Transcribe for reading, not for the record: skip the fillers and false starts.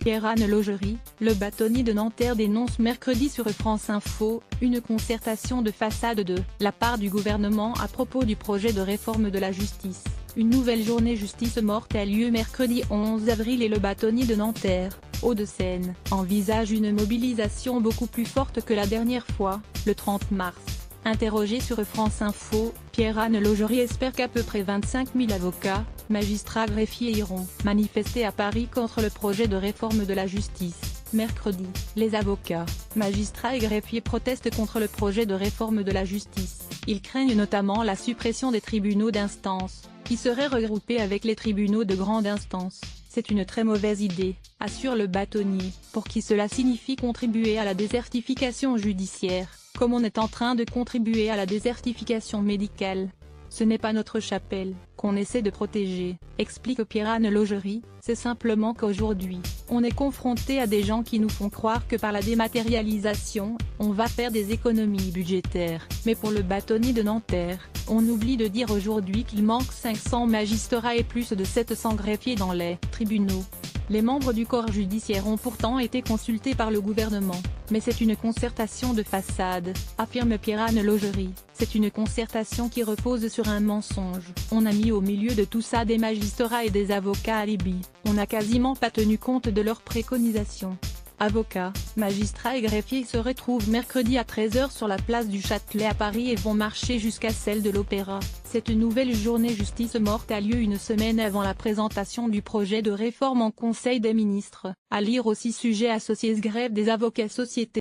Pierre-Anne Laugerie, le bâtonnier de Nanterre dénonce mercredi sur France Info, une concertation de façade de la part du gouvernement à propos du projet de réforme de la justice. Une nouvelle journée justice morte a lieu mercredi 11 avril et le bâtonnier de Nanterre, Hauts-de-Seine, envisage une mobilisation beaucoup plus forte que la dernière fois, le 30 mars. Interrogé sur France Info, Pierre-Anne Laugerie espère qu'à peu près 25 000 avocats, magistrats, greffiers iront manifester à Paris contre le projet de réforme de la justice. Mercredi, les avocats, magistrats et greffiers protestent contre le projet de réforme de la justice. Ils craignent notamment la suppression des tribunaux d'instance, qui seraient regroupés avec les tribunaux de grande instance. C'est une très mauvaise idée, assure le bâtonnier, pour qui cela signifie contribuer à la désertification judiciaire, comme on est en train de contribuer à la désertification médicale. Ce n'est pas notre chapelle qu'on essaie de protéger, explique Pierre-Anne Laugerie, c'est simplement qu'aujourd'hui, on est confronté à des gens qui nous font croire que par la dématérialisation, on va faire des économies budgétaires. Mais pour le bâtonnier de Nanterre, on oublie de dire aujourd'hui qu'il manque 500 magistrats et plus de 700 greffiers dans les tribunaux. Les membres du corps judiciaire ont pourtant été consultés par le gouvernement, mais c'est une concertation de façade, affirme Pierre-Anne Laugerie. C'est une concertation qui repose sur un mensonge. On a mis au milieu de tout ça des magistrats et des avocats alibis. On n'a quasiment pas tenu compte de leurs préconisations. Avocats, magistrats et greffiers se retrouvent mercredi à 13 h sur la place du Châtelet à Paris et vont marcher jusqu'à celle de l'Opéra. Cette nouvelle journée justice morte a lieu une semaine avant la présentation du projet de réforme en Conseil des ministres. À lire aussi sujet associé grève des avocats société.